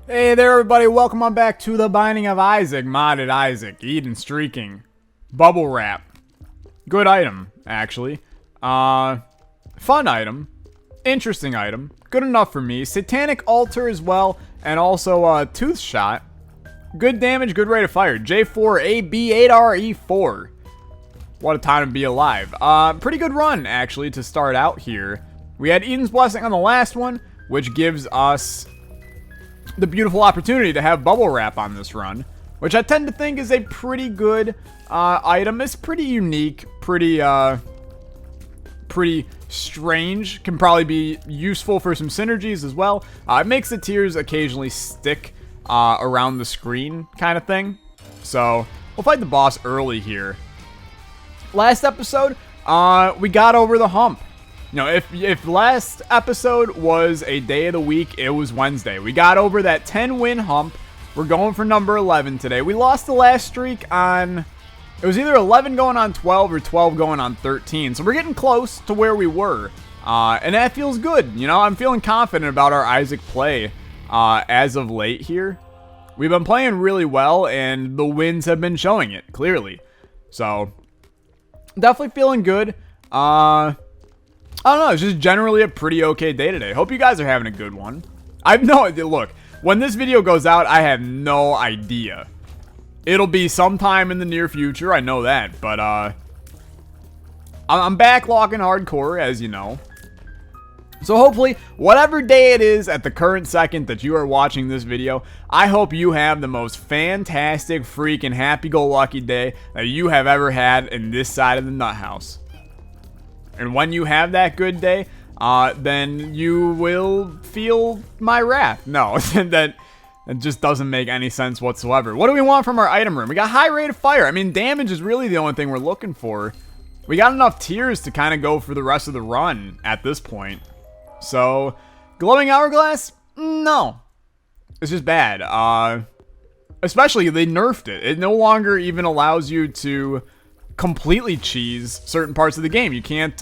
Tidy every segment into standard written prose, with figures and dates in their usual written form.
Hey there everybody, welcome on back to the Binding of Isaac, modded Isaac, Eden Streaking, Bubble Wrap. Good item, actually. Fun item, interesting item, good enough for me. Satanic Altar as well, and also Tooth Shot. Good damage, good rate of fire. J4AB8RE4. What a time to be alive. Pretty good run, actually, to start out here. We had Eden's Blessing on the last one, which gives us the beautiful opportunity to have Bubble Wrap on this run, which I tend to think is a pretty good item. It's pretty unique, pretty strange, can probably be useful for some synergies as well. It makes the tears occasionally stick around the screen kind of thing. So we'll fight the boss early here. Last episode, we got over the hump. You know, if last episode was a day of the week, it was Wednesday. We got over that 10-win hump. We're going for number 11 today. We lost the last streak on, it was either 11 going on 12 or 12 going on 13. So we're getting close to where we were. And that feels good. You know, I'm feeling confident about our Isaac play as of late here. We've been playing really well, and the wins have been showing it, clearly. So, definitely feeling good. I don't know, it's just generally a pretty okay day today. Hope you guys are having a good one. I have no idea. Look, when this video goes out, I have no idea. It'll be sometime in the near future, I know that. But, I'm backlogging hardcore, as you know. So hopefully, whatever day it is at the current second that you are watching this video, I hope you have the most fantastic, freaking happy-go-lucky day that you have ever had in this side of the nut house. And when you have that good day, then you will feel my wrath. No, that just doesn't make any sense whatsoever. What do we want from our item room? We got high rate of fire. I mean, damage is really the only thing we're looking for. We got enough tears to kind of go for the rest of the run at this point. So, glowing hourglass? No. It's just bad. Especially, they nerfed it. It no longer even allows you to completely cheese certain parts of the game. You can't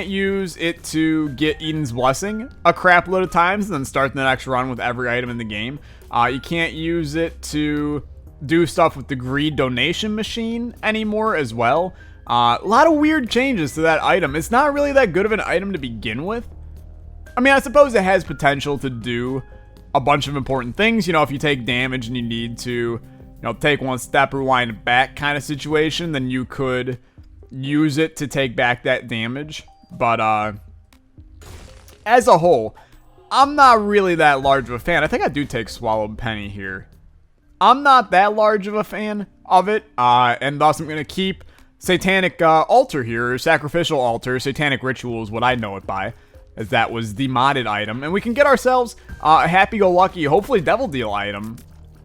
use it to get Eden's Blessing a crap load of times and then start the next run with every item in the game. You can't use it to do stuff with the greed donation machine anymore as well. A lot of weird changes to that item. It's not really that good of an item to begin with. I mean, I suppose it has potential to do a bunch of important things. You know, if you take damage and you need to, you know, take one step, rewind back kind of situation, then you could use it to take back that damage. But, as a whole, I'm not really that large of a fan. I think I do take Swallowed Penny here. I'm not that large of a fan of it, and thus I'm going to keep Satanic Altar here, or Sacrificial Altar. Satanic Ritual is what I know it by, as that was the modded item. And we can get ourselves a happy-go-lucky, hopefully Devil Deal item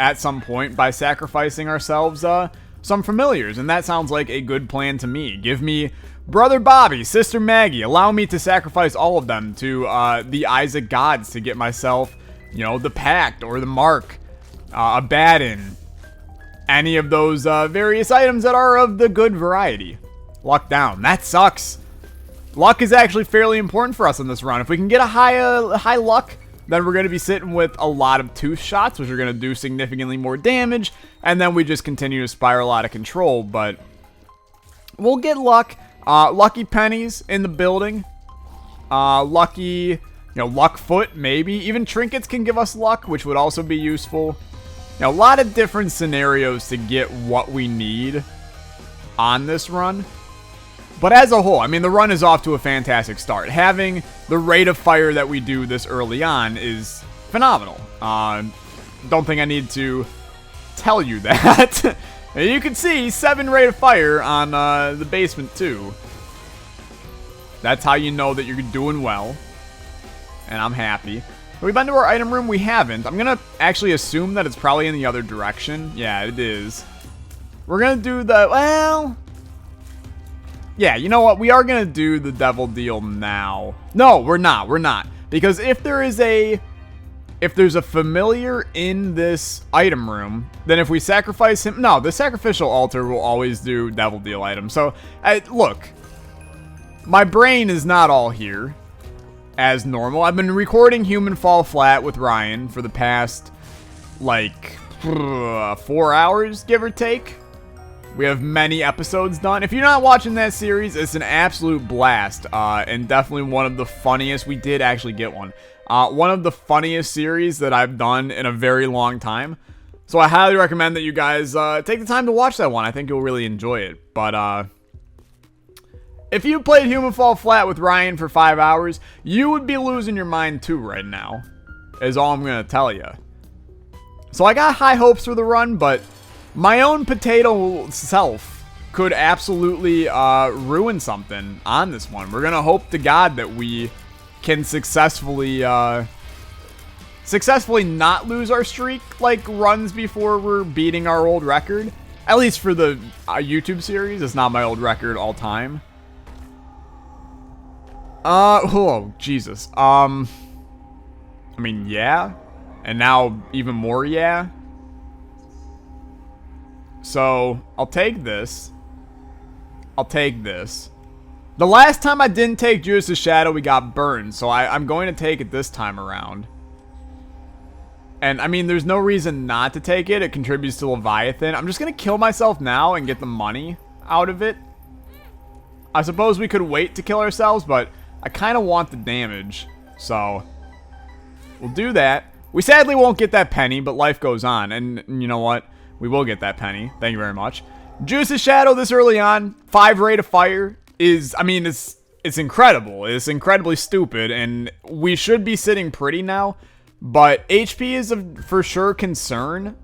at some point by sacrificing ourselves some familiars, and that sounds like a good plan to me. Give me Brother Bobby, Sister Maggie, allow me to sacrifice all of them to the Isaac gods to get myself, you know, the Pact or the Mark, a Baden, any of those various items that are of the good variety. Luck down. That sucks. Luck is actually fairly important for us in this run. If we can get a high luck, then we're going to be sitting with a lot of tooth shots, which are going to do significantly more damage, and then we just continue to spiral out of control. But we'll get luck. Lucky pennies in the building. Lucky, you know, luck foot, maybe. Even trinkets can give us luck, which would also be useful. You know, a lot of different scenarios to get what we need on this run. But as a whole, I mean, the run is off to a fantastic start. Having the rate of fire that we do this early on is phenomenal. Don't think I need to tell you that. You can see 7 rate of fire on the basement too. That's how you know that you're doing well. And I'm happy. Have we been to our item room? We haven't. I'm going to actually assume that it's probably in the other direction. Yeah, it is. We're going to do the, well, yeah, you know what? We are going to do the Devil Deal now. No, we're not. We're not. Because if there's a familiar in this item room, then if we sacrifice him, no, the Sacrificial Altar will always do Devil Deal items. So, look, my brain is not all here. as normal. I've been recording Human Fall Flat with Ryan for the past, like, 4 hours, give or take. We have many episodes done. If you're not watching that series, it's an absolute blast, and definitely one of the funniest. We did actually get one. One of the funniest series that I've done in a very long time. So I highly recommend that you guys take the time to watch that one. I think you'll really enjoy it. But if you played Human Fall Flat with Ryan for 5 hours, you would be losing your mind too right now, is all I'm going to tell you. So I got high hopes for the run, but my own potato self could absolutely ruin something on this one. We're going to hope to God that we can successfully not lose our streak like runs before we're beating our old record. At least for the YouTube series. It's not my old record all time. Oh, Jesus. I mean, yeah. And now even more, yeah. So, I'll take this. I'll take this. The last time I didn't take Judas' Shadow, we got burned. So I'm going to take it this time around. And, I mean, there's no reason not to take it. It contributes to Leviathan. I'm just going to kill myself now and get the money out of it. I suppose we could wait to kill ourselves, but I kind of want the damage. So, we'll do that. We sadly won't get that penny, but life goes on. And you know what? We will get that penny. Thank you very much. Judas' Shadow this early on. 5 rate of fire is, I mean, it's incredible. It's incredibly stupid, and we should be sitting pretty now. But HP is a for sure concern.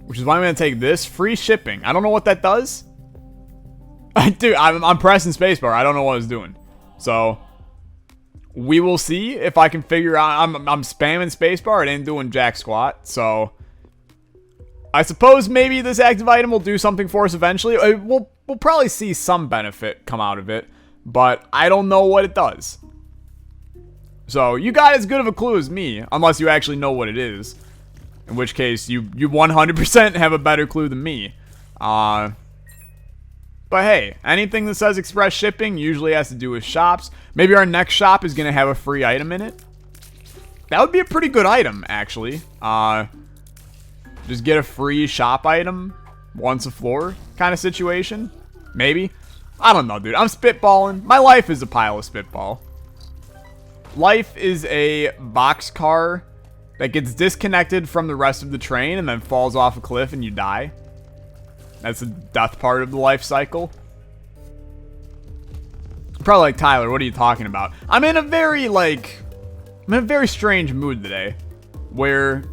Which is why I'm going to take this. Free shipping. I don't know what that does. Dude, I'm pressing spacebar. I don't know what I was doing. So, we will see if I can figure out. I'm spamming spacebar. It ain't doing jack squat. So, I suppose maybe this active item will do something for us eventually. We'll probably see some benefit come out of it. But I don't know what it does. So, you got as good of a clue as me, unless you actually know what it is. In which case, you 100% have a better clue than me. But hey, anything that says express shipping usually has to do with shops. Maybe our next shop is going to have a free item in it. That would be a pretty good item, actually. Just get a free shop item once a floor kind of situation. Maybe. I don't know, dude. I'm spitballing. My life is a pile of spitball. Life is a boxcar that gets disconnected from the rest of the train and then falls off a cliff and you die. That's the death part of the life cycle. Probably like, Tyler, what are you talking about? I'm in a very strange mood today. Where,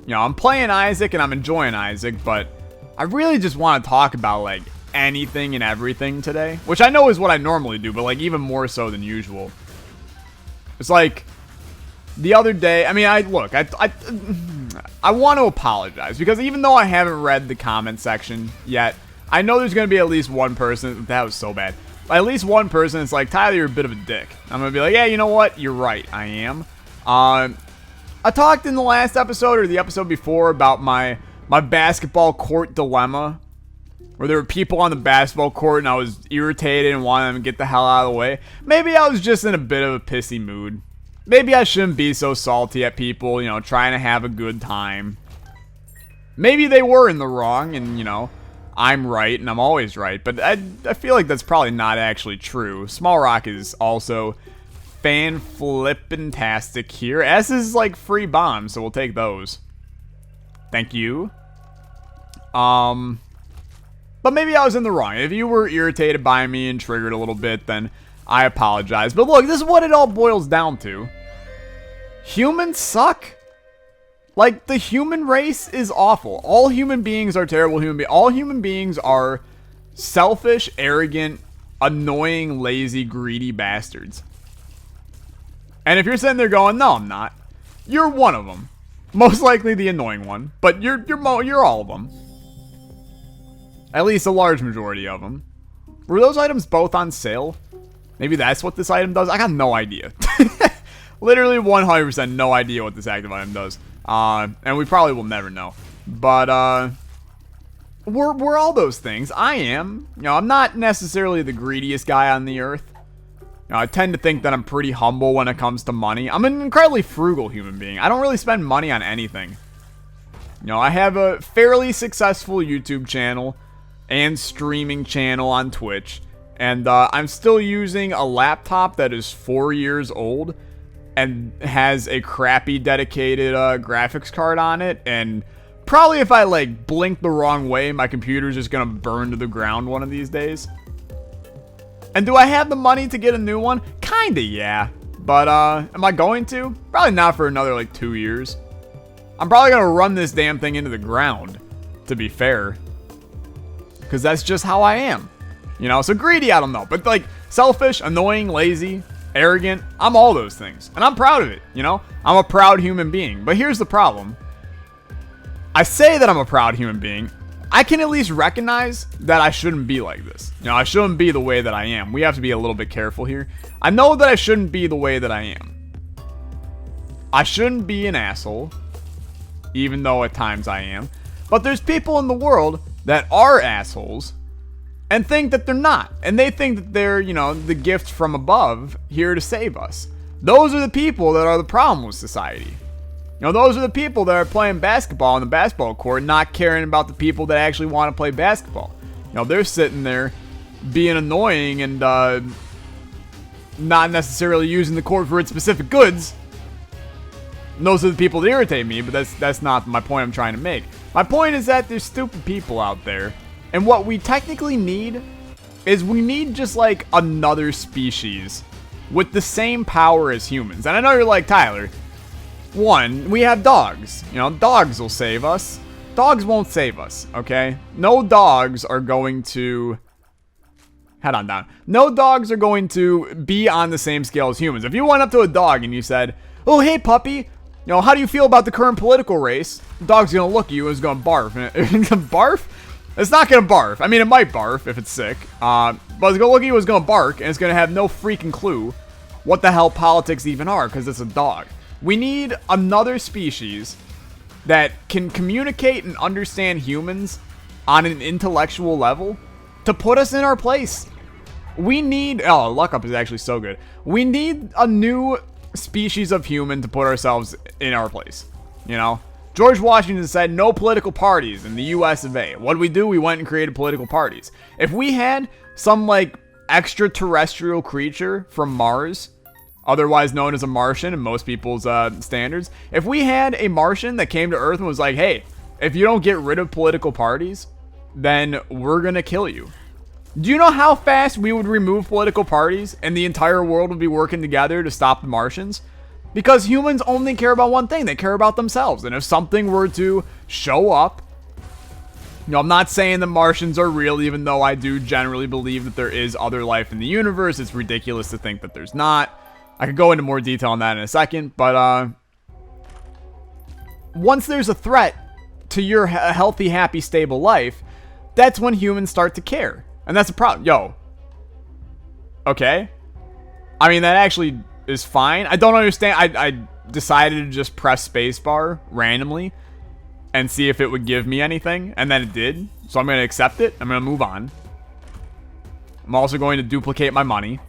you know, I'm playing Isaac and I'm enjoying Isaac, but I really just want to talk about, like, anything and everything today. Which I know is what I normally do, but, like, even more so than usual. It's like, the other day, I mean, I want to apologize, because even though I haven't read the comment section yet, I know there's going to be at least one person, that was so bad, at least one person that's like, Tyler, you're a bit of a dick. I'm going to be like, yeah, you know what, you're right, I am. I talked in the last episode, or the episode before, about my basketball court dilemma, where there were people on the basketball court and I was irritated and wanted them to get the hell out of the way. Maybe I was just in a bit of a pissy mood. Maybe I shouldn't be so salty at people, you know, trying to have a good time. Maybe they were in the wrong and, you know, I'm right and I'm always right. But I feel like that's probably not actually true. Small Rock is also fan-flippin-tastic here. S is like free bombs, so we'll take those. Thank you. But maybe I was in the wrong. If you were irritated by me and triggered a little bit, then I apologize. But look, this is what it all boils down to. Humans suck. Like, the human race is awful. All human beings are terrible human beings. All human beings are selfish, arrogant, annoying, lazy, greedy bastards. And if you're sitting there going, no, I'm not, you're one of them. Most likely the annoying one. But you're all of them. At least a large majority of them. Were those items both on sale? Maybe that's what this item does? I got no idea. Literally 100% no idea what this active item does. And we probably will never know. But, we're all those things. I am. You know, I'm not necessarily the greediest guy on the earth. You know, I tend to think that I'm pretty humble when it comes to money. I'm an incredibly frugal human being. I don't really spend money on anything. You know, I have a fairly successful YouTube channel and streaming channel on Twitch. And I'm still using a laptop that is 4 years old and has a crappy dedicated graphics card on it. And probably if I like blink the wrong way, my computer's just gonna burn to the ground one of these days. And do I have the money to get a new one? Kinda, yeah. But am I going to? Probably not for another like 2 years. I'm probably gonna run this damn thing into the ground, to be fair. Because that's just how I am. You know, so greedy, I don't know. But like, selfish, annoying, lazy, arrogant, I'm all those things. And I'm proud of it, you know? I'm a proud human being. But here's the problem. I say that I'm a proud human being. I can at least recognize that I shouldn't be like this. You know, I shouldn't be the way that I am. We have to be a little bit careful here. I know that I shouldn't be the way that I am. I shouldn't be an asshole, even though at times I am. But there's people in the world that are assholes and think that they're not. And they think that they're, you know, the gift from above here to save us. Those are the people that are the problem with society. You know, those are the people that are playing basketball on the basketball court, not caring about the people that actually want to play basketball. You know, they're sitting there being annoying and not necessarily using the court for its specific goods. And those are the people that irritate me, but that's not my point I'm trying to make. My point is that there's stupid people out there, and what we technically need is we need just like another species with the same power as humans. And I know you're like, Tyler, one, we have dogs. You know, dogs will save us. Dogs won't save us, okay? No dogs are going to... Head on down. No dogs are going to be on the same scale as humans. If you went up to a dog and you said, oh, hey, puppy, you know, how do you feel about the current political race? The dog's going to look at you and it's going to barf. And it's going to barf? It's not going to barf. I mean, it might barf if it's sick. But it's going to look at you, it's going to bark, and it's going to have no freaking clue what the hell politics even are because it's a dog. We need another species that can communicate and understand humans on an intellectual level to put us in our place. We need... Oh, Luck Up is actually so good. We need a new species of human to put ourselves in our place. You know? George Washington said no political parties in the US of A. What did? We went and created political parties. If we had some, like, extraterrestrial creature from Mars, otherwise known as a Martian in most people's standards, if we had a Martian that came to Earth and was like, hey, if you don't get rid of political parties, then we're gonna kill you. Do you know how fast we would remove political parties and the entire world would be working together to stop the Martians? Because humans only care about one thing. They care about themselves. And if something were to show up, you know, I'm not saying the Martians are real, even though I do generally believe that there is other life in the universe. It's ridiculous to think that there's not. I could go into more detail on that in a second, but once there's a threat to your healthy, happy, stable life, that's when humans start to care. And that's a problem. Yo. Okay. I mean, that actually is fine. I don't understand. I decided to just press spacebar randomly and see if it would give me anything, and then it did. So I'm going to accept it. I'm going to move on. I'm also going to duplicate my money.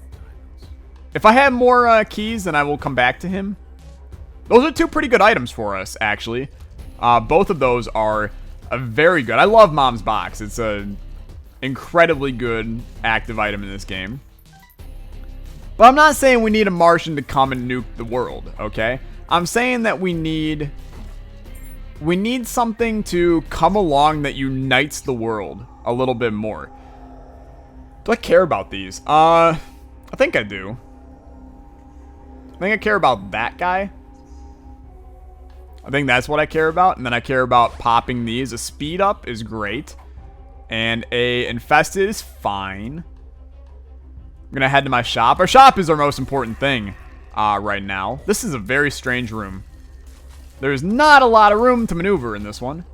If I have more keys, then I will come back to him. Those are two pretty good items for us, actually. Both of those are very good. I love Mom's Box. It's an incredibly good active item in this game. But I'm not saying we need a Martian to come and nuke the world, okay? I'm saying that we need something to come along that unites the world a little bit more. Do I care about these? I think I do. I think I care about that guy. I think that's what I care about. And then I care about popping these. A speed up is great. And a infested is fine. I'm going to head to my shop. Our shop is our most important thing right now. This is a very strange room. There's not a lot of room to maneuver in this one.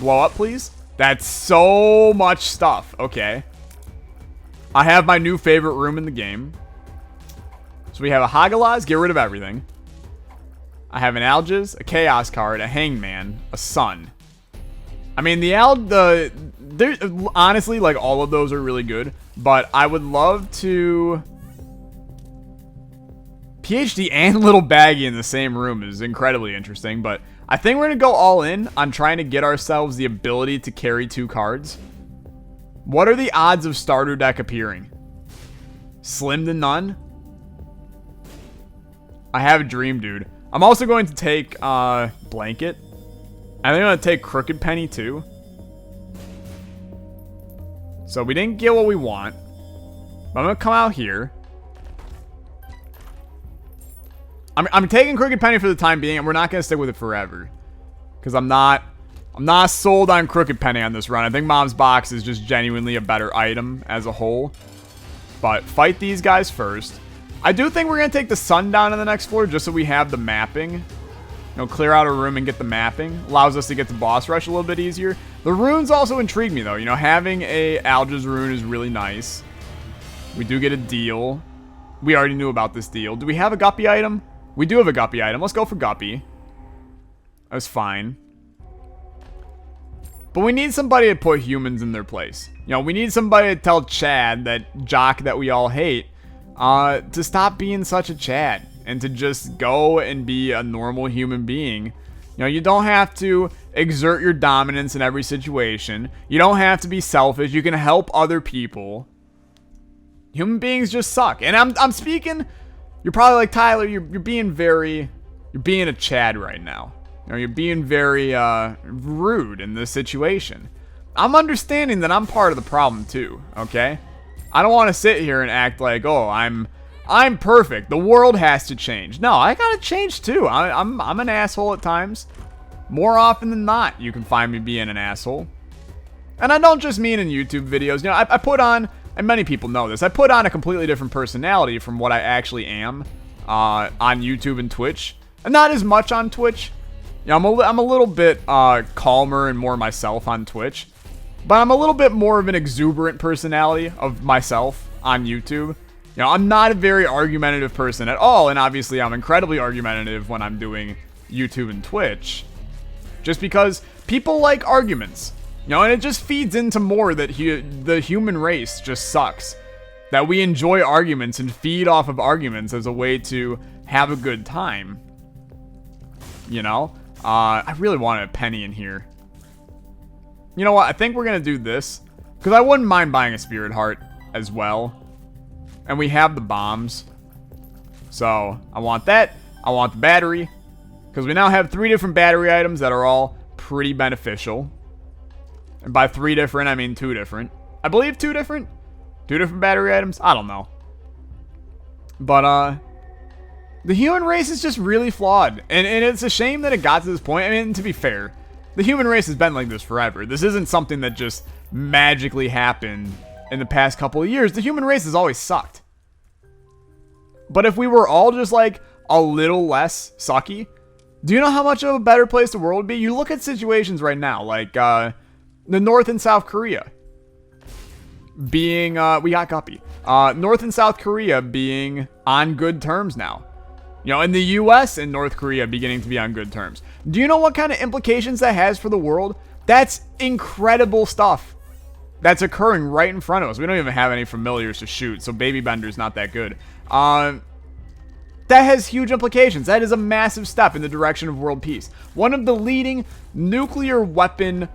Blow up, please. That's so much stuff. Okay. I have my new favorite room in the game. So we have a Hagalaz, get rid of everything. I have an Algiz, a Chaos card, a Hangman, a Sun. I mean, there, honestly, like, all of those are really good, but I would love to... PhD and Little Baggy in the same room is incredibly interesting, but I think we're going to go all in on trying to get ourselves the ability to carry 2 cards. What are the odds of starter deck appearing? Slim to none? I have a dream, dude. I'm also going to take Blanket. I think I'm going to take Crooked Penny, too. So we didn't get what we want. But I'm going to come out here. I'm taking Crooked Penny for the time being, and we're not going to stick with it forever. Because I'm not sold on Crooked Penny on this run. I think Mom's Box is just genuinely a better item as a whole. But fight these guys first. I do think we're going to take the Sundown on the next floor just so we have the mapping. You know, clear out a room and get the mapping. Allows us to get the boss rush a little bit easier. The runes also intrigue me, though. You know, having a Alja's rune is really nice. We do get a deal. We already knew about this deal. Do we have a Guppy item? We do have a Guppy item. Let's go for Guppy. That's fine. But we need somebody to put humans in their place. You know, we need somebody to tell Chad, that jock that we all hate, to stop being such a Chad. And to just go and be a normal human being. You know, you don't have to exert your dominance in every situation. You don't have to be selfish. You can help other people. Human beings just suck. And I'm speaking... You're probably like, Tyler, you're being a Chad right now. You know, you're being very rude in this situation. I'm understanding that I'm part of the problem too, okay? I don't want to sit here and act like, oh, I'm perfect. The world has to change. No, I gotta change too. I'm an asshole at times. More often than not, you can find me being an asshole. And I don't just mean in YouTube videos. You know, I put on... And many people know this. I put on a completely different personality from what I actually am on YouTube and Twitch. And not as much on Twitch. You know, I'm a little bit calmer and more myself on Twitch. But I'm a little bit more of an exuberant personality of myself on YouTube. You know, I'm not a very argumentative person at all. And obviously, I'm incredibly argumentative when I'm doing YouTube and Twitch. Just because people like arguments. You know, and it just feeds into more that the human race just sucks. That we enjoy arguments and feed off of arguments as a way to have a good time. You know? I really wanted a penny in here. You know what? I think we're going to do this. Because I wouldn't mind buying a Spirit Heart as well. And we have the bombs. So, I want that. I want the battery. Because we now have 3 different battery items that are all pretty beneficial. And by 3 different, I mean 2 different. I believe 2 different? 2 different battery items? I don't know. But, the human race is just really flawed. And it's a shame that it got to this point. I mean, to be fair, the human race has been like this forever. This isn't something that just magically happened in the past couple of years. The human race has always sucked. But if we were all just, like, a little less sucky, do you know how much of a better place the world would be? You look at situations right now, like, the North and South Korea being, we got Guppy. North and South Korea being on good terms now. You know, and the US and North Korea beginning to be on good terms. Do you know what kind of implications that has for the world? That's incredible stuff that's occurring right in front of us. We don't even have any familiars to shoot, so Baby Bender's not that good. That has huge implications. That is a massive step in the direction of world peace. One of the leading nuclear weapon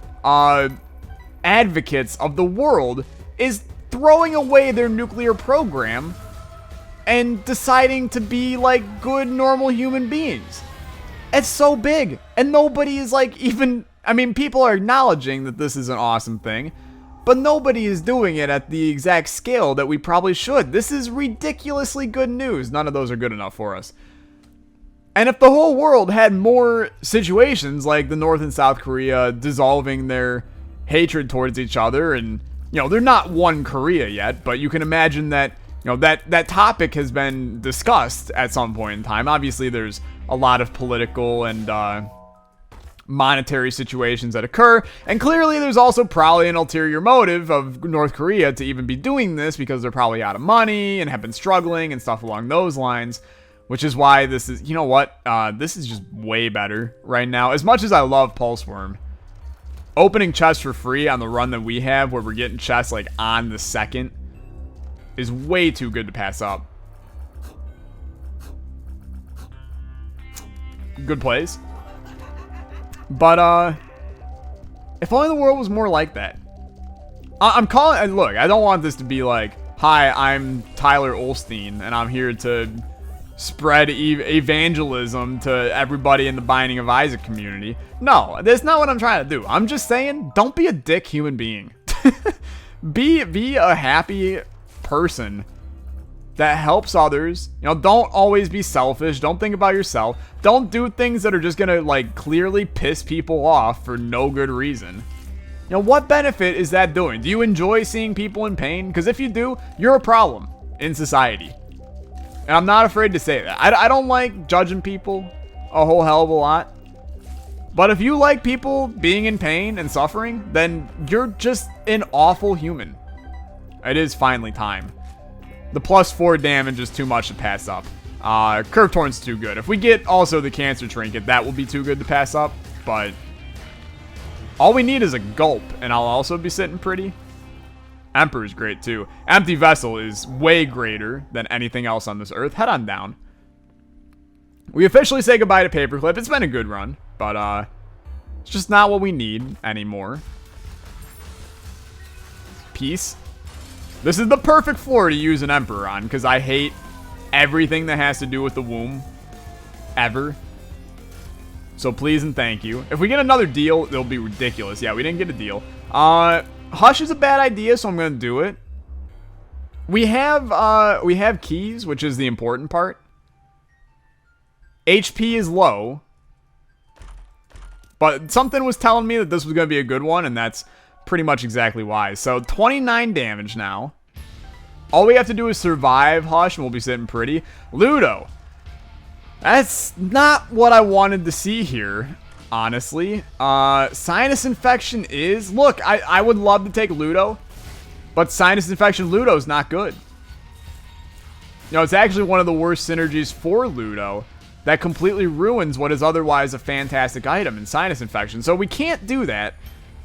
advocates of the world is throwing away their nuclear program and deciding to be like good normal human beings. It's so big, and nobody is like even, I mean, people are acknowledging that this is an awesome thing, but nobody is doing it at the exact scale that we probably should. This is ridiculously good news. None of those are good enough for us. And if the whole world had more situations like the North and South Korea dissolving their hatred towards each other, and, you know, they're not one Korea yet, but you can imagine that, you know, that topic has been discussed at some point in time. Obviously, there's a lot of political and monetary situations that occur, and clearly there's also probably an ulterior motive of North Korea to even be doing this because they're probably out of money and have been struggling and stuff along those lines. Which is why this is, you know what, this is just way better right now. As much as I love Pulse Worm, Opening chests for free on the run that we have, where we're getting chests like on the second, is way too good to pass up. Good plays. But, if only the world was more like that. I'm calling, and look, I don't want this to be like, hi, I'm Tyler Olstein, and I'm here to spread evangelism to everybody in the Binding of Isaac community. No, that's not what I'm trying to do. I'm just saying, don't be a dick human being. Be a happy person that helps others. You know, don't always be selfish. Don't think about yourself. Don't do things that are just gonna, like, clearly piss people off for no good reason. You know, what benefit is that doing? Do you enjoy seeing people in pain? Because if you do, you're a problem in society. And I'm not afraid to say that. I don't like judging people a whole hell of a lot. But if you like people being in pain and suffering, then you're just an awful human. It is finally time. The +4 damage is too much to pass up. Curved Horn's too good. If we get also the Cancer Trinket, that will be too good to pass up. But all we need is a Gulp, and I'll also be sitting pretty. Emperor's great too. Empty Vessel is way greater than anything else on this earth. Head on down. We officially say goodbye to Paperclip. It's been a good run, but it's just not what we need anymore. Peace. This is the perfect floor to use an Emperor on, because I hate everything that has to do with the womb. Ever. So please and thank you. If we get another deal, it'll be ridiculous. Yeah, we didn't get a deal. Hush is a bad idea, so I'm gonna do it. We have keys, which is the important part. HP is low, but something was telling me that this was gonna be a good one, and that's pretty much exactly why. So 29 damage now. All we have to do is survive Hush, and we'll be sitting pretty. Ludo. That's not what I wanted to see here, honestly. Sinus Infection is... Look, I would love to take Ludo, but Sinus Infection Ludo's not good. You know, it's actually one of the worst synergies for Ludo that completely ruins what is otherwise a fantastic item in Sinus Infection. So we can't do that.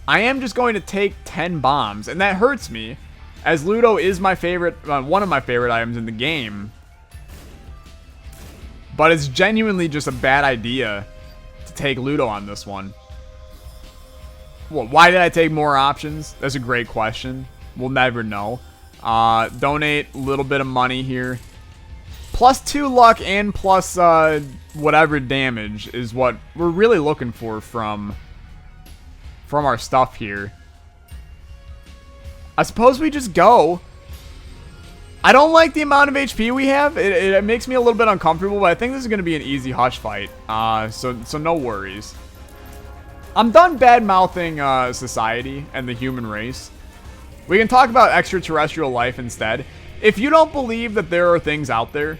I am just going to take 10 bombs, and that hurts me, as Ludo is my favorite, one of my favorite items in the game. But it's genuinely just a bad idea to take Ludo on this one. Well, why did I take more options? That's a great question. We'll never know. Donate a little bit of money here. +2 luck and plus whatever damage is what we're really looking for from our stuff here. I suppose we just go. I don't like the amount of HP we have. It makes me a little bit uncomfortable, but I think this is going to be an easy Hush fight. So no worries. I'm done bad-mouthing society and the human race. We can talk about extraterrestrial life instead. If you don't believe that there are things out there,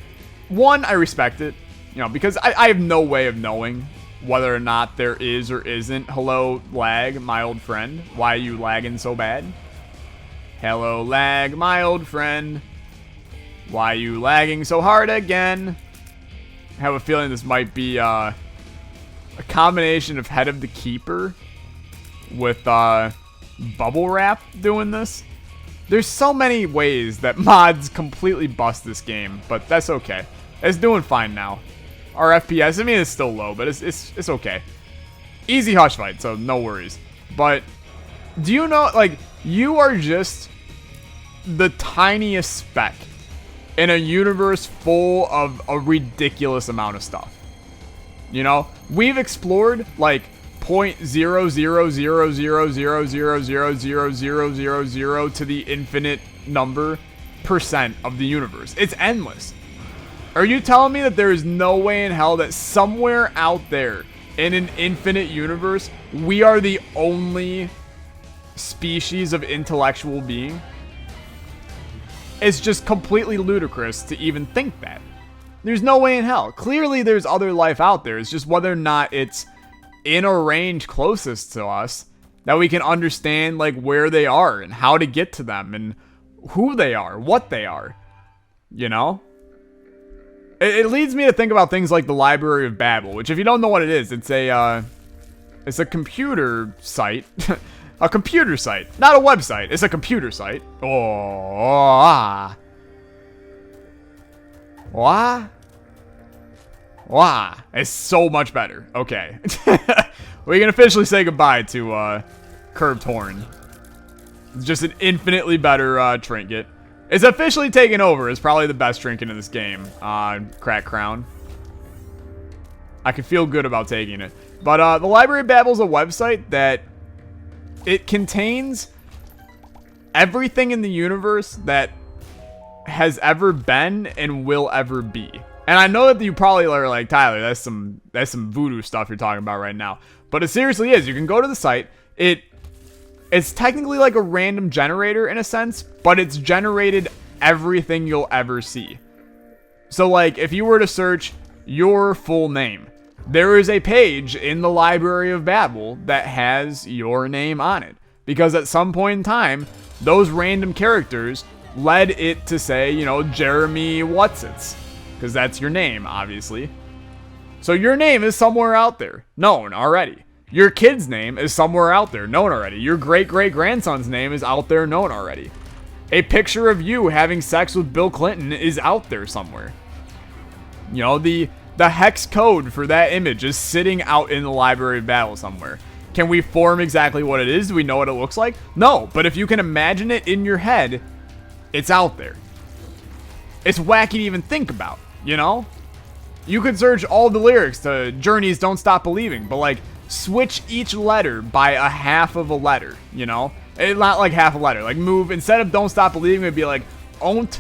one, I respect it. You know, because I have no way of knowing whether or not there is or isn't. Hello, lag, my old friend. Why are you lagging so bad? Hello, lag, my old friend. Why are you lagging so hard again? I have a feeling this might be a combination of Head of the Keeper with Bubble Wrap doing this. There's so many ways that mods completely bust this game, but that's okay. It's doing fine now. Our FPS, I mean, it's still low, but it's okay. Easy Hush fight, so no worries. But do you know, like, you are just the tiniest speck in a universe full of a ridiculous amount of stuff. You know, we've explored like 0.00000000000 to the infinite number % of the universe. It's endless. Are you telling me that there is no way in hell that somewhere out there in an infinite universe, we are the only species of intellectual being? It's just completely ludicrous to even think that. There's no way in hell. Clearly there's other life out there. It's just whether or not it's in a range closest to us that we can understand, like, where they are and how to get to them and who they are, what they are. You know? It leads me to think about things like the Library of Babel, which, if you don't know what it is, it's a It's a computer site. A computer site. Not a website. It's a computer site. Oh. Wah. Wah. It's so much better. Okay. We can officially say goodbye to Curved Horn. It's just an infinitely better trinket. It's officially taken over. It's probably the best trinket in this game. Crack Crown. I can feel good about taking it. But the Library of Babel is a website that it contains everything in the universe that has ever been and will ever be. And I know that you probably are like, Tyler, that's some voodoo stuff you're talking about right now. But it seriously is. You can go to the site. It's technically like a random generator in a sense, but it's generated everything you'll ever see. So like if you were to search your full name, there is a page in the Library of Babel that has your name on it. Because at some point in time, those random characters led it to say, you know, Jeremy Whatsits. Because that's your name, obviously. So your name is somewhere out there, known already. Your kid's name is somewhere out there, known already. Your great-great-grandson's name is out there, known already. A picture of you having sex with Bill Clinton is out there somewhere. You know, the hex code for that image is sitting out in the Library of Babel somewhere. Can we form exactly what it is? Do we know what it looks like? No, but if you can imagine it in your head, it's out there. It's wacky to even think about, you know? You could search all the lyrics to Journey's Don't Stop Believing, but like, switch each letter by a half of a letter, you know? It's not like half a letter. Like move, instead of Don't Stop Believing, it'd be like, Ont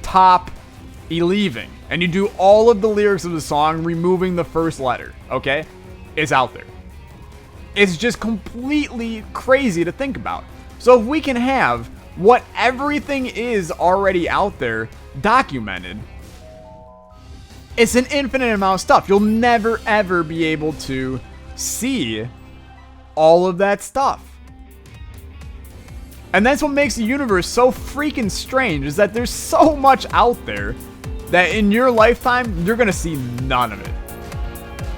Top Believing. And you do all of the lyrics of the song, removing the first letter, okay? It's out there. It's just completely crazy to think about. So if we can have what everything is already out there documented, it's an infinite amount of stuff. You'll never ever be able to see all of that stuff. And that's what makes the universe so freaking strange, is that there's so much out there that in your lifetime, you're gonna see none of it.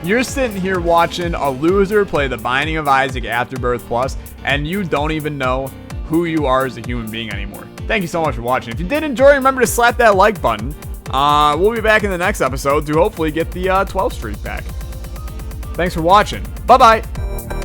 You're sitting here watching a loser play The Binding of Isaac Afterbirth Plus, and you don't even know who you are as a human being anymore. Thank you so much for watching. If you did enjoy, remember to slap that like button. We'll be back in the next episode to hopefully get the 12 streak back. Thanks for watching. Bye-bye.